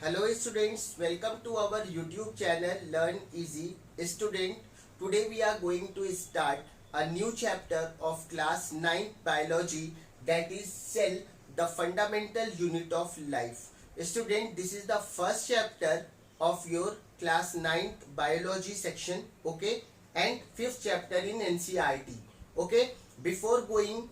Hello students, welcome to our YouTube channel Learn Easy. Student, today we are going to start a new chapter of class 9 biology, that is cell, the fundamental unit of life. Student, this is the first chapter of your class 9th biology section, okay, and fifth chapter in NCERT. Okay, before going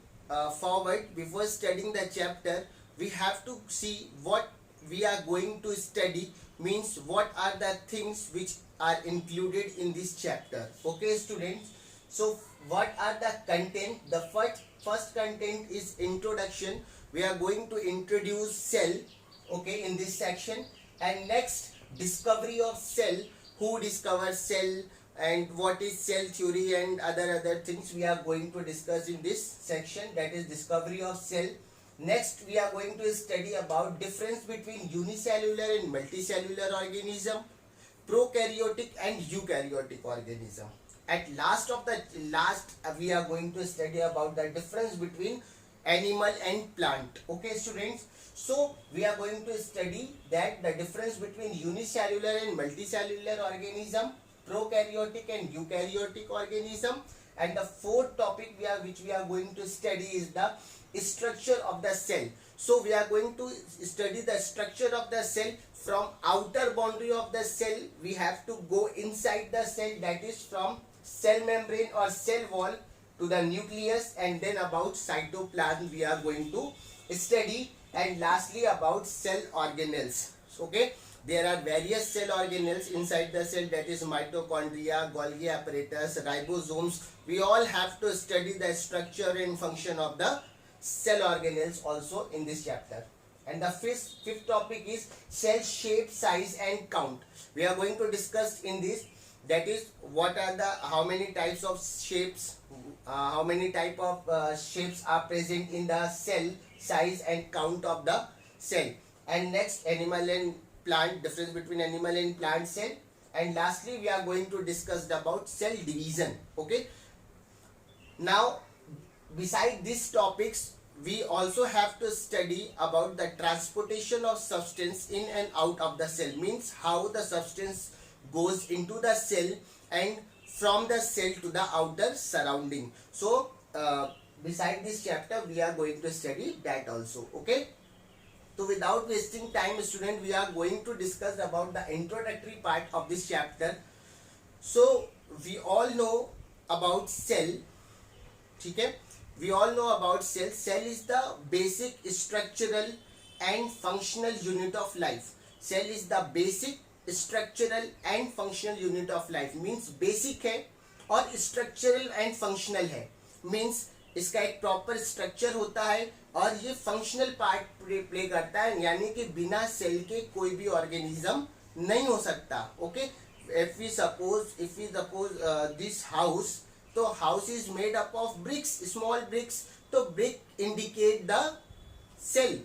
forward, before studying the chapter, we have to see what we are going to study, means what are the things which are included in this chapter. Okay students, so what are the content? The first content is introduction. We are going to introduce cell, okay, in this section. And next, discovery of cell, who discovered cell and what is cell theory and other things we are going to discuss in this section, that is discovery of cell. Next, we are going to study about difference between unicellular and multicellular organism, prokaryotic and eukaryotic organism. At last, we are going to study about the difference between animal and plant. Okay students, so we are going to study that the difference between unicellular and multicellular organism, prokaryotic and eukaryotic organism. And the fourth topic which we are going to study is the structure of the cell. So we are going to study the structure of the cell. From outer boundary of the cell, we have to go inside the cell, that is from cell membrane or cell wall to the nucleus, and then about cytoplasm we are going to study, and lastly about cell organelles. Okay, there are various cell organelles inside the cell, that is mitochondria, Golgi apparatus, ribosomes. We all have to study the structure and function of the cell organelles also in this chapter. And the fifth topic is cell shape, size and count. We are going to discuss in this, that is what are the how many types of shapes, how many type of shapes are present in the cell, size and count of the cell. And next, animal and plant, difference between animal and plant cell. And lastly, we are going to discuss about cell division. Okay, now beside these topics, we also have to study about the transportation of substance in and out of the cell, means how the substance goes into the cell and from the cell to the outer surrounding. So beside this chapter, we are going to study that also. Okay, so without wasting time student, we are going to discuss about the introductory part of this chapter. So we all know about cell. Okay, we all know about cell. Cell is the basic structural and functional unit of life. Cell is the basic structural and functional unit of life, means basic है और structural and functional है, means इसका एक proper structure होता है और ये functional part play करता है, यानी कि बिना cell के कोई भी organism नहीं हो सकता. Okay, if we suppose this house, so house is made up of bricks, small bricks. So brick indicate the cell.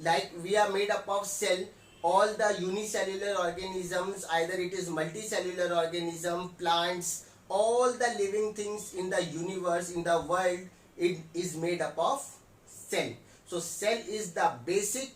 Like we are made up of cell. All the unicellular organisms, either it is multicellular organism, plants, all the living things in the universe, in the world, it is made up of cell. So cell is the basic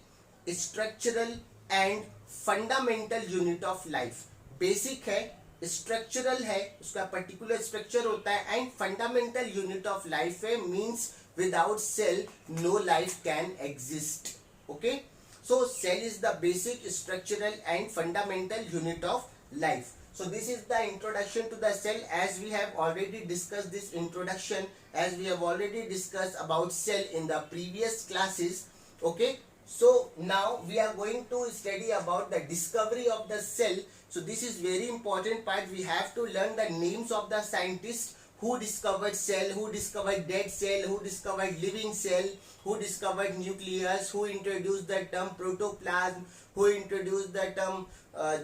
structural and fundamental unit of life. Basic है, structural है, उसका particular structure होता है, and fundamental unit of life है, means without cell no life can exist. Okay, so cell is the basic structural and fundamental unit of life. So this is the introduction to the cell. As we have already discussed this introduction, as we have already discussed about cell in the previous classes. Okay, so now we are going to study about the discovery of the cell. So this is very important part. We have to learn the names of the scientists who discovered cell, who discovered dead cell, who discovered living cell, who discovered nucleus, who introduced the term protoplasm, who introduced the term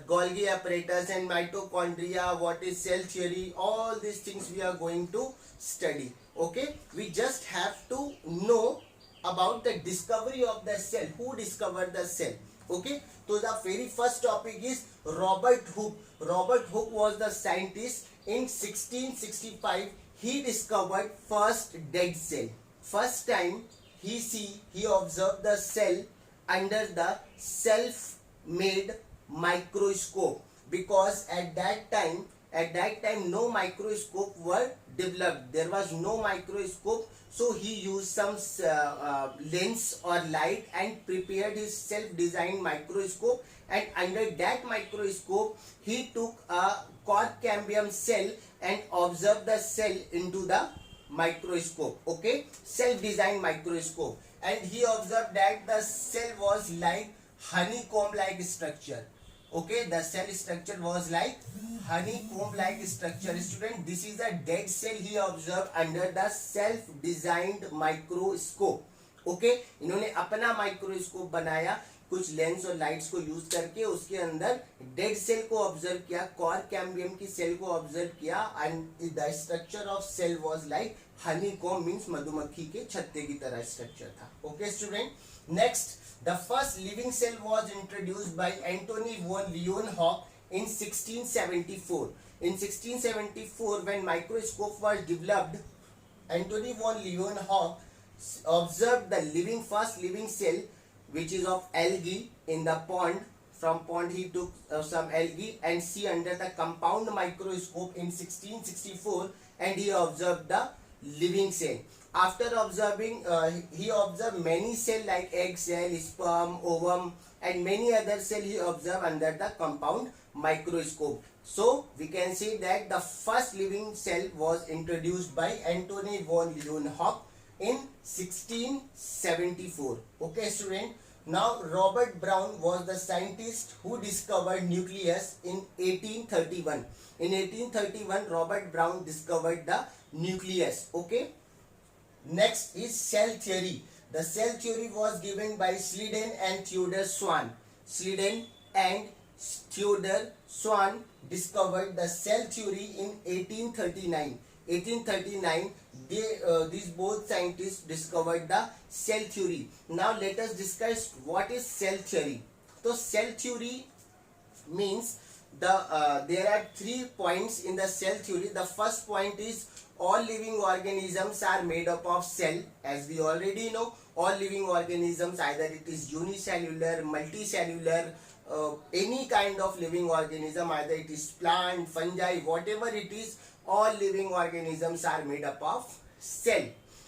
Golgi apparatus and mitochondria, what is cell theory. All these things we are going to study. Okay, we just have to know about the discovery of the cell, who discovered the cell. Okay, so the very first topic is Robert Hooke. Robert Hooke was the scientist. In 1665, he discovered first dead cell. First time he observed the cell under the self made microscope, because at that time no microscope were developed. There was no microscope, so he used some lens or light and prepared his self-designed microscope, and under that microscope he took a cork cambium cell and observed the cell into the microscope. Okay, self-designed microscope, and he observed that the cell was like honeycomb like structure. Okay, the cell structure was like honeycomb like structure. Student, this is a dead cell he observed under the self designed microscope. Okay, इन्होंने अपना microscope बनाया कुछ lens और lights को use करके, उसके अंदर dead cell को ऑब्जर्व किया, कॉर्क कैम्बियम की सेल को ऑब्जर्व किया, and the structure of cell was like honeycomb, means मधुमक्खी के छत्ते की तरह स्ट्रक्चर था. Okay student, next, the first living cell was introduced by Antony von Leeuwenhoek in 1674. In 1674, when microscope was developed, Antony von Leeuwenhoek observed the first living cell, which is of algae in the pond. From pond he took some algae and see under the compound microscope in 1664, and he observed the living cell. After observing, he observed many cells like egg cell, sperm, ovum, and many other cells he observed under the compound microscope. So we can say that the first living cell was introduced by Antony von Leeuwenhoek in 1674. Okay student, now Robert Brown was the scientist who discovered nucleus in 1831. In 1831, Robert Brown discovered the nucleus. Okay. Next is cell theory. The cell theory was given by Schleiden and Theodor Schwann. Schleiden and Theodor Schwann discovered the cell theory in 1839. 1839, these both scientists discovered the cell theory. Now let us discuss what is cell theory. So cell theory means there are 3 points in the cell theory. The first point is all living organisms are made up of cell. As we already know, all living organisms, either it is unicellular, multicellular, any kind of living organism, either it is plant, fungi, whatever it is, all living organisms are made up of cell.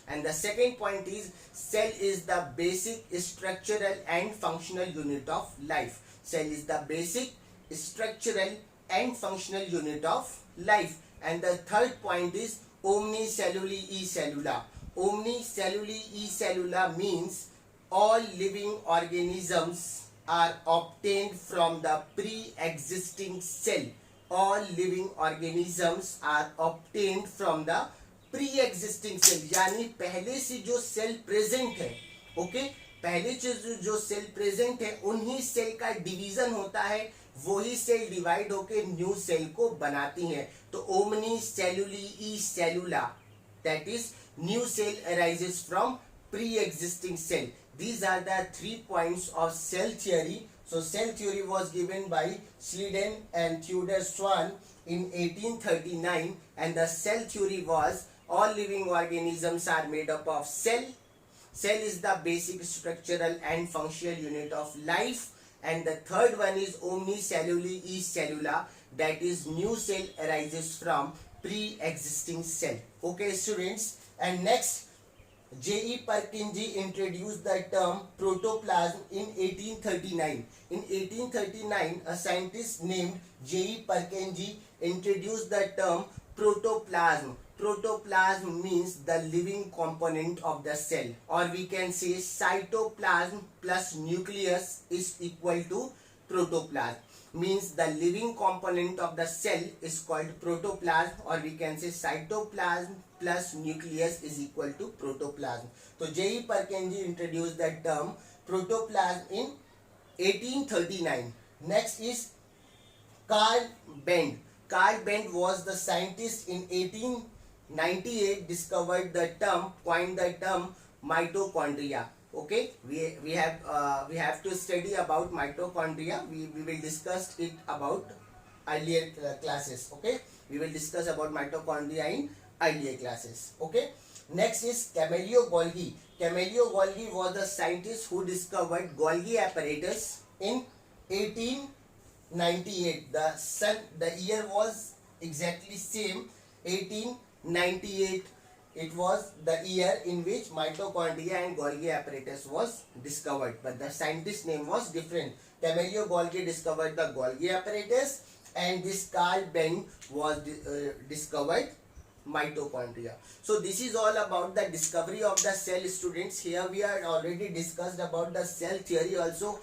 And the second point is cell is the basic structural and functional unit of life. Cell is the basic structural and functional unit of life. And the third point is omnicellular cellular. Omnicellular cellular means all living organisms are obtained from the pre-existing cell. All living organisms are obtained from the pre-existing cell. यानी पहले से जो cell present है, okay, पहले से जो cell present है उन्हीं सेल का डिवीजन होता है, वही सेल डिवाइड होके न्यू सेल को बनाती हैं. तो ओमनी सेलुली सेलुला, that is new cell arises from pre existing cell. These are the 3 points of cell theory. So cell theory was given by Schleiden and Theodor Schwann in 1839, and the cell theory was all living organisms are made up of cell. Cell is the basic structural and functional unit of life. And the third one is omnicellular cellular, that is new cell arises from pre-existing cell. Okay students, and next J.E. Purkinje introduced the term protoplasm in 1839. In 1839, a scientist named J.E. Purkinje introduced the term protoplasm. Protoplasm means the living component of the cell, or we can say cytoplasm plus nucleus is equal to protoplasm. Means the living component of the cell is called protoplasm, or we can say cytoplasm plus nucleus is equal to protoplasm. So J.E. Purkinje introduced the term protoplasm in 1839. Next is Carl Benz. Carl Benz was the scientist in 1898 discovered the term, coined the term mitochondria. Okay, we have to study about mitochondria. We will discuss it about earlier classes. Okay, we will discuss about mitochondria in earlier classes. Okay, next is Camillo Golgi. Camillo Golgi was the scientist who discovered Golgi apparatus in 1898. The year was exactly same. 1898. It was the year in which mitochondria and Golgi apparatus was discovered, but the scientist name was different. Temelio Golgi discovered the Golgi apparatus, and this Carl Benz was discovered mitochondria. So this is all about the discovery of the cell, students. Here we are already discussed about the cell theory also.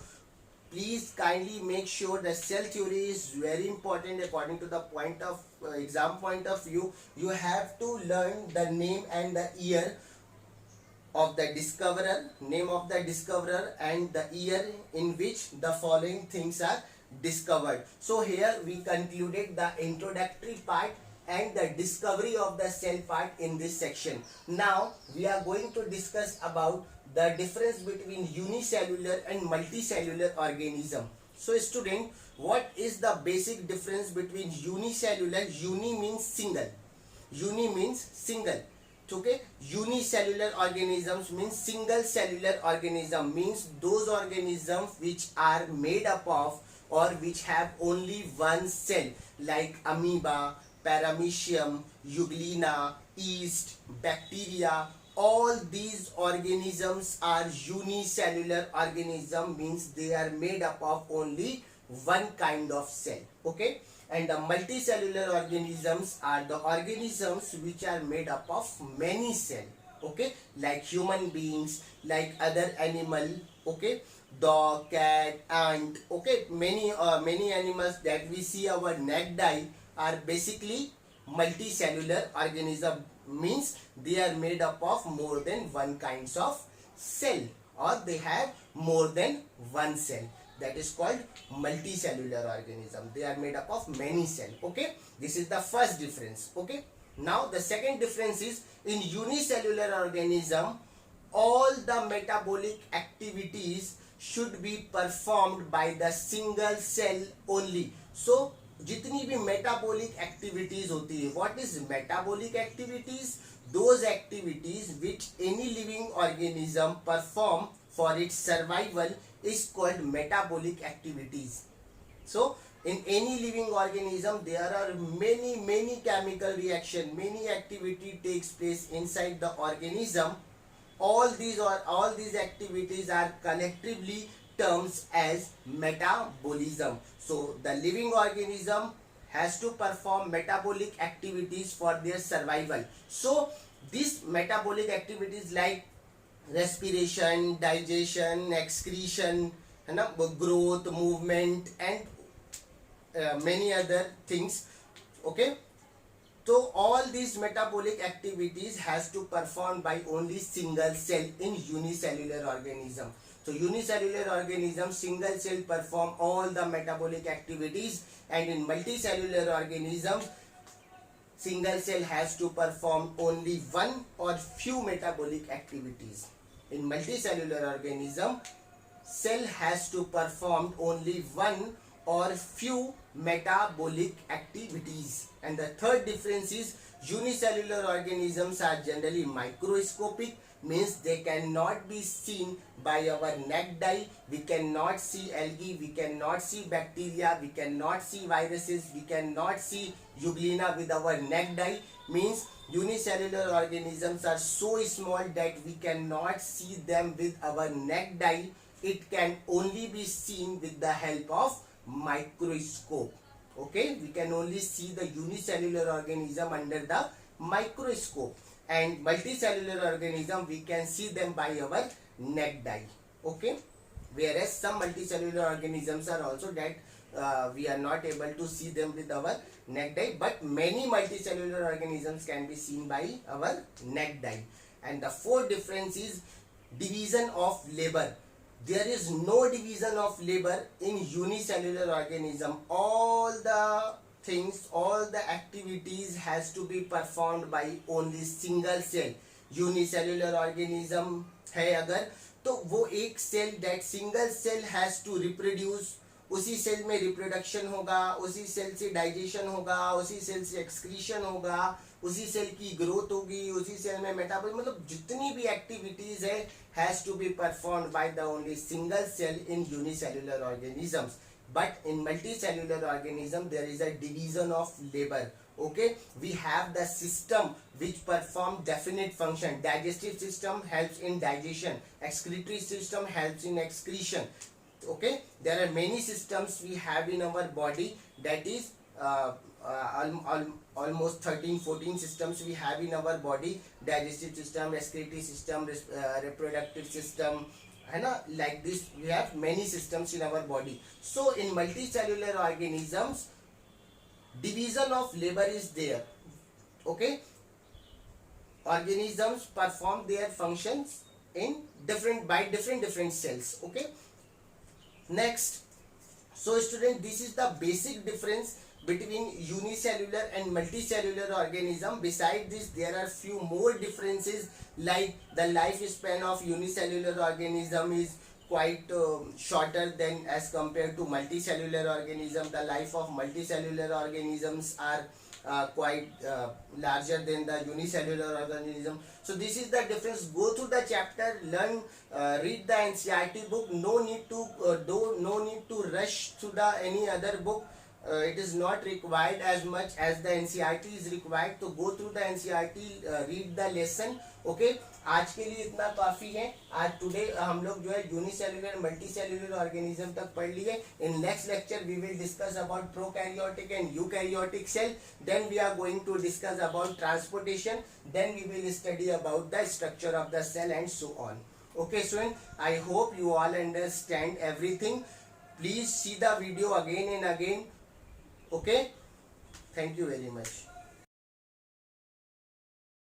Please kindly make sure the cell theory is very important according to the point of exam point of view. You have to learn the name and the year of the discoverer, name of the discoverer, and the year in which the following things are discovered. So here we concluded the introductory part and the discovery of the cell part in this section. Now we are going to discuss about the difference between unicellular and multicellular organism. So student, what is the basic difference between unicellular? Uni means single. Uni means single. Okay, unicellular organisms means single cellular organism, means those organisms which are made up of or which have only one cell, like amoeba, paramecium, euglena, yeast, bacteria. All these organisms are unicellular organism, means they are made up of only one kind of cell. Okay, and the multicellular organisms are the organisms which are made up of many cells. Okay, like human beings, like other animal. Okay, dog, cat, ant. Okay, many animals that we see our naked eye are basically multicellular organism, means they are made up of more than one kinds of cell, or they have more than one cell. That is called multicellular organism. They are made up of many cells. Okay, this is the first difference. Okay, now the second difference is in unicellular organism, all the metabolic activities should be performed by the single cell only. So जितनी भी metabolic activities होती है, what is metabolic activities? Those activities which any living organism perform for its survival is called metabolic activities. So in any living organism there are many chemical reaction, many activity takes place inside the organism. All these activities are collectively terms as metabolism. So the living organism has to perform metabolic activities for their survival. So these metabolic activities like respiration, digestion, excretion, growth, movement, and many other things. Okay, so all these metabolic activities has to perform by only single cell in unicellular organism. So unicellular organism, single cell perform all the metabolic activities, and in multicellular organism, single cell has to perform only one or few metabolic activities. In multicellular organism, cell has to perform only one or few metabolic activities. And the third difference is unicellular organisms are generally microscopic, means they cannot be seen by our naked eye. We cannot see algae, we cannot see bacteria, we cannot see viruses, we cannot see euglena with our naked eye. Means unicellular organisms are so small that we cannot see them with our naked eye. It can only be seen with the help of microscope. Okay, we can only see the unicellular organism under the microscope, and multicellular organism we can see them by our naked eye. Okay, whereas some multicellular organisms are also that we are not able to see them with our naked eye, but many multicellular organisms can be seen by our naked eye. And the fourth difference is division of labor. There is no division of labor in unicellular organism. All the things, all the activities has to be performed by only single cell. Unicellular organism है अगर, तो वो एक cell, that single cell has to reproduce. उसी cell में reproduction होगा, उसी cell से डाइजेशन होगा, उसी सेल से एक्सक्रीशन होगा, उसी सेल की ग्रोथ होगी, उसी सेल में मेटाबॉलिज्म, मतलब जितनी भी एक्टिविटीज है has to be performed by the only single cell in unicellular organisms. but in multicellular organism there is a division of labor. Okay, we have the system which perform definite function. Digestive system helps in digestion, excretory system helps in excretion. Okay, there are many systems we have in our body, that is almost 13-14 systems we have in our body. Digestive system, excretory system, reproductive system, है ना, like this we have many systems in our body. So in multicellular organisms division of labor is there. Okay, organisms perform their functions in different cells. Okay, next, so student, this is the basic difference between unicellular and multicellular organism. Besides this, there are few more differences, like the lifespan of unicellular organism is quite shorter than as compared to multicellular organism. The life of multicellular organisms are quite larger than the unicellular organism. So this is the difference. Go through the chapter, learn, read the NCERT book. No need to rush to the any other book. It is not required as much as the NCERT is required. तो go through the NCERT, read the lesson. Okay, आज के लिए इतना काफी है. आज today हम लोग जो है यूनिसेल्युलर मल्टीसेल्युलर ऑर्गेनिज्म तक पढ़ लिए. In next lecture we will discuss about prokaryotic and eukaryotic cell. Then we are going to discuss about transportation. Then we will study about the structure of the cell and so on. Okay student, I hope you all understand everything. Please see the video again and again. Okay, thank you very much.